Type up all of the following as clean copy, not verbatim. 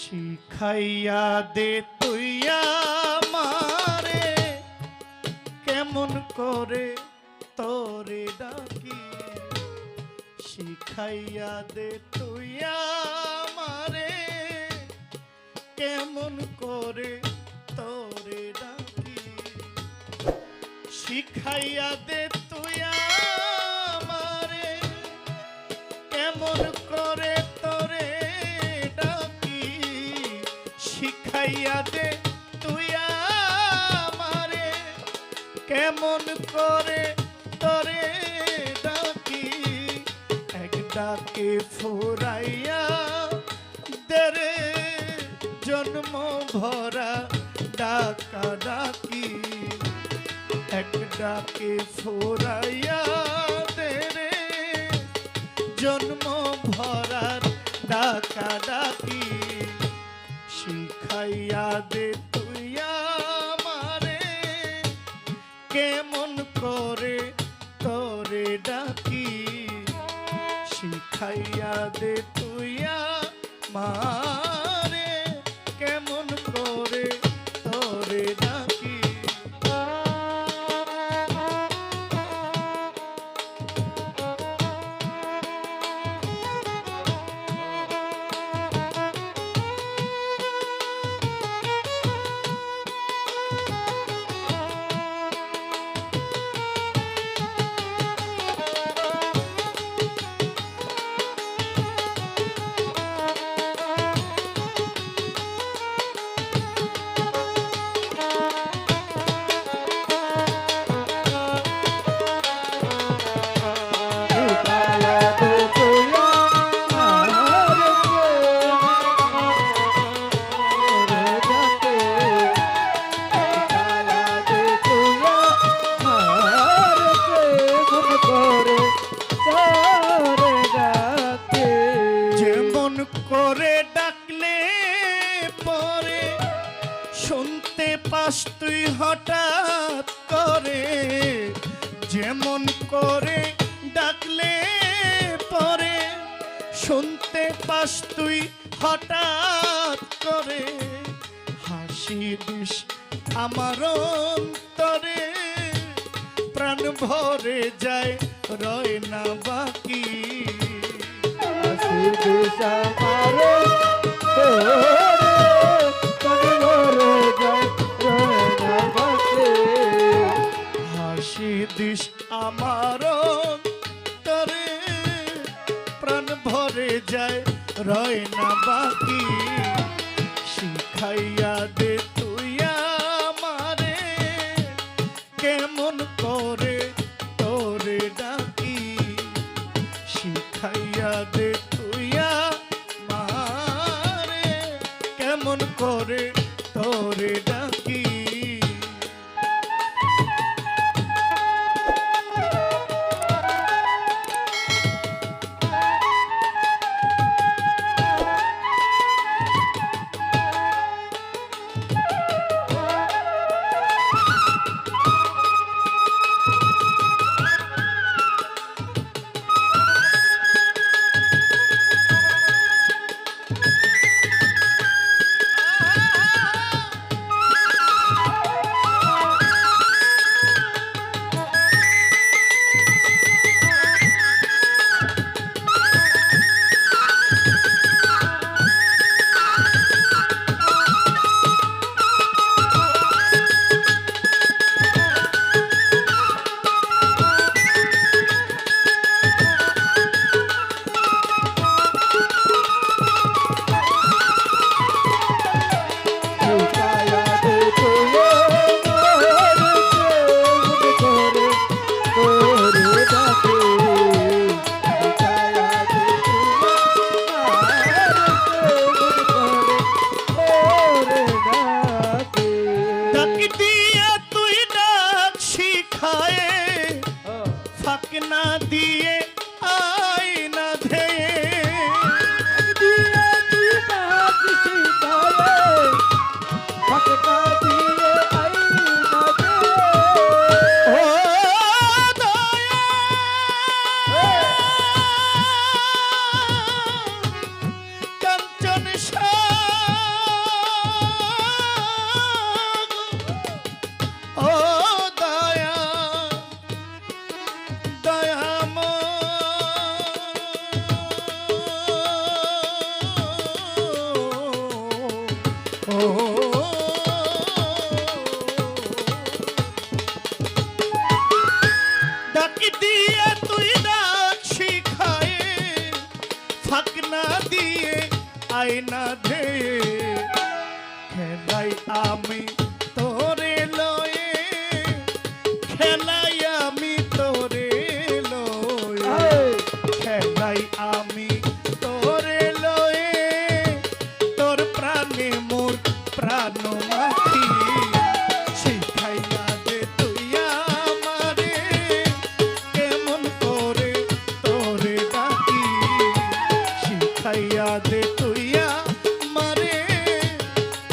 শিখাইয়া দে তুই আমারে কেমন করে তোরে ডাকি। শিখাইয়া দে তুই আমারে কেমন করে তোরে ডাকি। শিখাইয়া দে তুই আমারে কেমন করে তোরে ডাকি। শিখাইয়া দে তুই আমারে কেমন করে তোরে ডাকি। এক ডাকে ফুরাইয়া দেরে জন্ম ভরা ডাকা ডাকি। এক ডাকে ফুরাইয়া দেরে জন্ম ভরার ডাকা ডাকি। শিখাইয়া দে তুই আমারে কেমন করে তোরে ডাকি। শিখাইয়া দে তুই আমারে কেমন করে তোরে ডাকি। করে ডাকলে পরে শুনতে পাস তুই হঠাৎ করে। যেমন করে ডাকলে পরে শুনতে পাস তুই হঠাৎ করে। হাসি দিস আমার অন্তরে প্রাণ ভরে যায় রয় না বাকি। হাসি দিস আমার অন্তরে প্রাণ ভরে যায় রয় না বাকি। শিখাইয়া দে তুই আমারে কেমন করে তোরে ডাকি। শিখাইয়া দে তুই আমারে কেমন করে তোরে ডাকি। খেলাই না ধে খেলাই আমি তোরে লয়ে খেলাই আমি তোরে লয়ে খেলাই আমি তোরে লয়ে তোর প্রাণে মোর প্রাণ মাখি শিখাইয়া দে তুই আমারে কেমন করে তোরে ডাকি শিখাইয়া দে তুই আমারে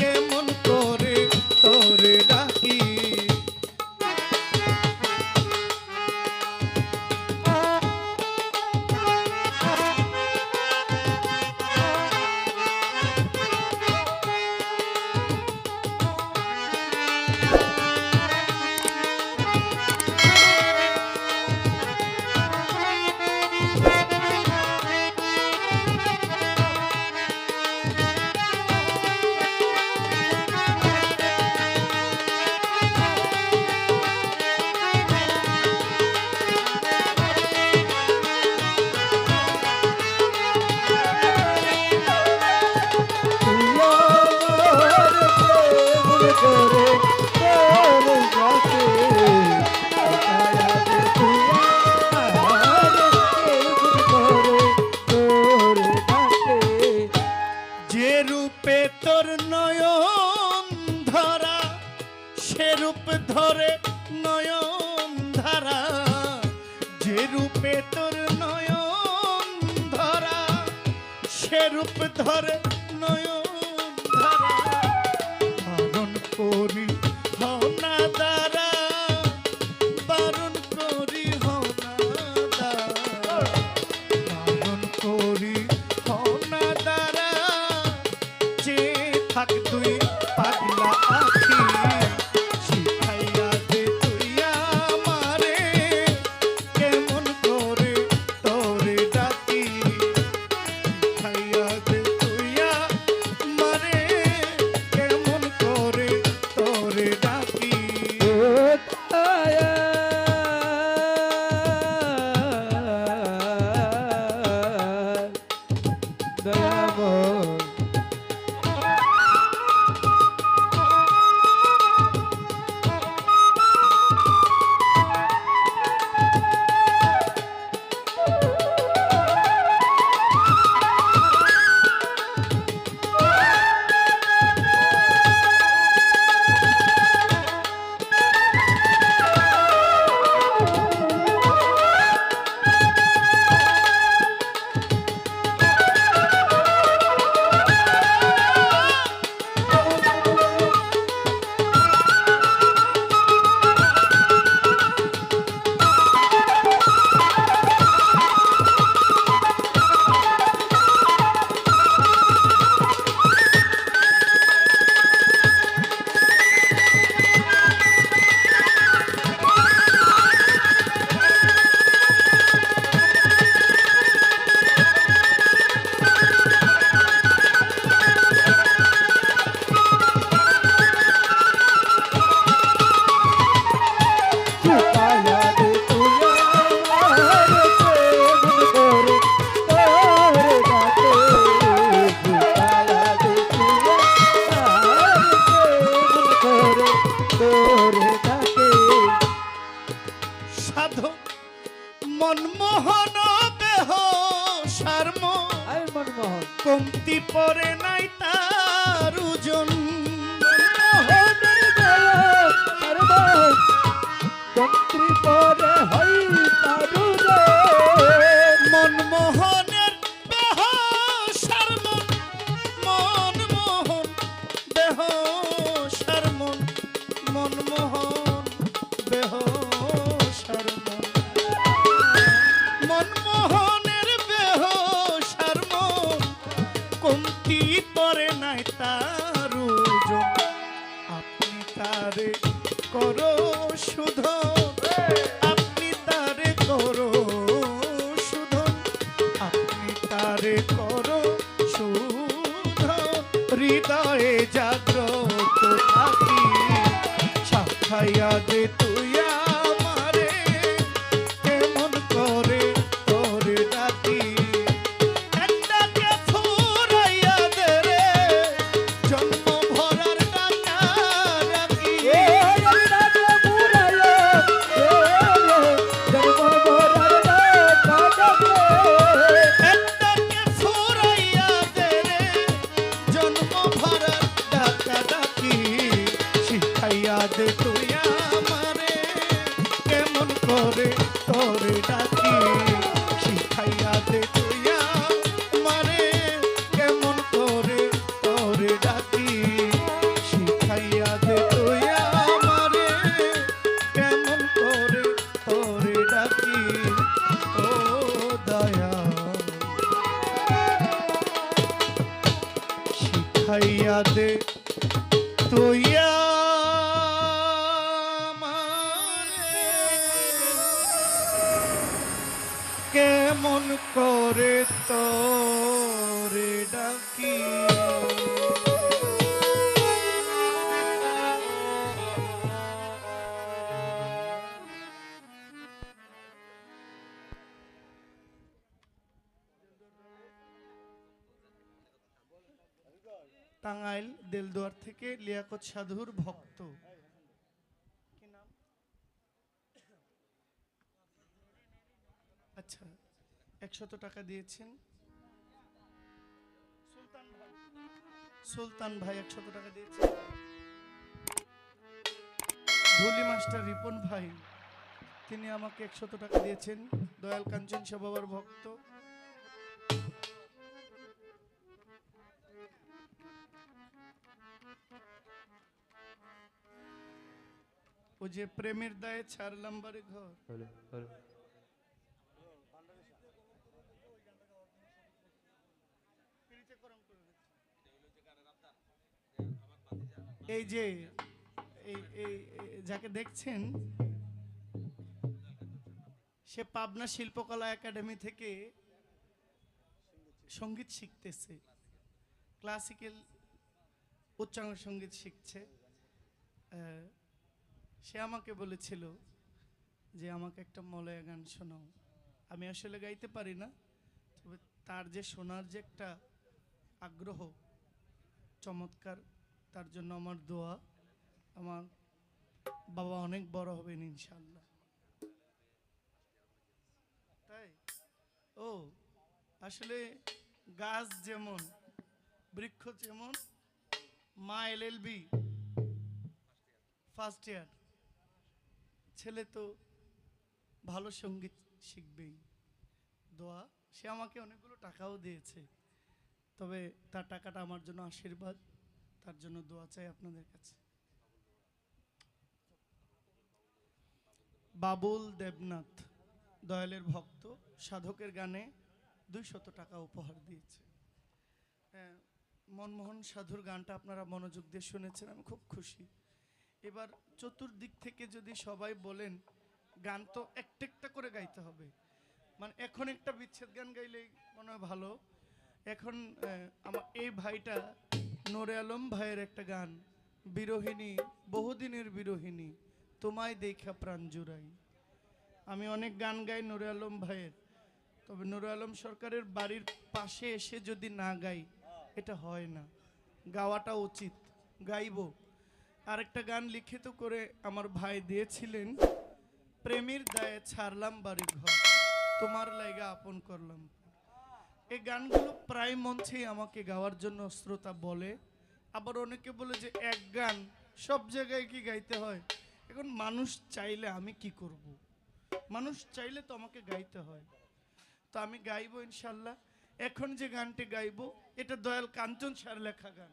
কেমন করে তোরে ডাকি যে রূপে তোর নয়ন ধরা সে রূপ ধরে নয়ন ধারা যে রূপে তোর নয়ন ধরা সে রূপ ধরে নয়ন ধারা বারণ করি হও না দ্বারা বারণ করি হও না দ্বারা বারণ করি হও না দ্বারা যে থাক তুই পাগলা আখি শিখাইয়া দে তুই আমারে কেমন করে তোরে ডাকি শিখাইয়া দে তুই আমারে কেমন করে তোরে ডাকি সাধু মনমোহন দেহ সার্ম কমতি পরে নাই তার ওজন মনমোহনের দেহ সার্ম মনমোহন দেহ সার্ম মনমোহন দেহ সার্ম মনমোহনের দেহ সার্ম কমতি পরে নাই তার ওজন আপনি তারে করো শুধন আপনি তারে করো শুধন আপনি তারে করো শুধন হৃদয়ে জাগ্রত থাকি সাক্ষাইয়া দে তুই আমারে কেমন করে তোরে ডাকি একটাকে ফুরাইয়া দে দয়া শিখাইয়া দে তোয়া কেমন করে তোরে ডাকি টাঙ্গাইল দেলদুয়ার থেকে লিয়াকত সাধুর ভক্ত কি নাম? আচ্ছা 100 টাকা দিয়েছেন সুলতান ভাই 100 টাকা দিয়েছেন। ধুলি মাস্টার রিপন ভাই তিনি আমাকে 100 টাকা দিয়েছেন, দয়াল কাঞ্চন বাবার ভক্ত। ও যে প্রেমের দায়ে ছাড়লাম বাড়ি ঘর, এই যে এই যাকে দেখছেন সে পাবনা শিল্পকলা একাডেমি থেকে সঙ্গীত শিখতেছে, ক্লাসিক্যাল উচ্চাঙ্গ সঙ্গীত শিখছে। সে আমাকে বলেছিল যে আমাকে একটা মলয়া গান শোনাও। আমি আসলে গাইতে পারি না, তবে তার যে শোনার যে একটা আগ্রহ চমৎকার, তার জন্য আমার দোয়া আমার বাবা অনেক বড় হবেন ইনশাআল্লাহ। তাই ও আসলে গাছ যেমন বৃক্ষ যেমন, মা LLB ফার্স্ট ইয়ার, ছেলে তো ভালো সঙ্গীত শিখবেই। দোয়া, সে আমাকে অনেকগুলো টাকাও দিয়েছে, তবে তার টাকাটা আমার জন্য আশীর্বাদ, তার জন্য দোয়া চাই আপনাদের কাছে। বাবুল দেবনাথ দয়ালের ভক্ত, সাধকের গানে 200 টাকা উপহার দিয়েছে। মনমোহন সাধুর গানটা আপনারা মনোযোগ দিয়ে শুনেছেন, আমি খুব খুশি। এবার চতুর্দিক থেকে যদি সবাই বলেন গান তো একটা করে গাইতে হবে, মানে এখন একটা বিচ্ছেদ গান গাইলেই মনে হয় ভালো। এখন আমার এই ভাইটা নূরে আলম ভাইয়ের একটা গান, বিরোহিনী বহুদিনের বিরোহিনী তোমায় দেখা প্রাণ জুড়াই। আমি অনেক গান গাই নূরে আলম ভাইয়ের, তবে নূরে আলম সরকারের বাড়ির পাশে এসে যদি না গাই এটা হয় না, গাওয়াটা উচিত, গাইব। আরেকটা গান লিখিত করে আমার ভাই দিয়েছিলেন, প্রেমের দায়ে ছাড়লাম বাড়ি ঘর তোমার লাইগা আপন করলাম। এই গানগুলো প্রায় মঞ্চেই আমাকে গাওয়ার জন্য শ্রোতা বলে, আবার অনেকে বলে যে এক গান সব জায়গায় কি গাইতে হয়। এখন মানুষ চাইলে আমি কি করব, মানুষ চাইলে তো আমাকে গাইতে হয়, তো আমি গাইবো ইনশাল্লাহ। এখন যে গানটি গাইবো এটা দয়াল কাঞ্চন স্যার লেখা গান।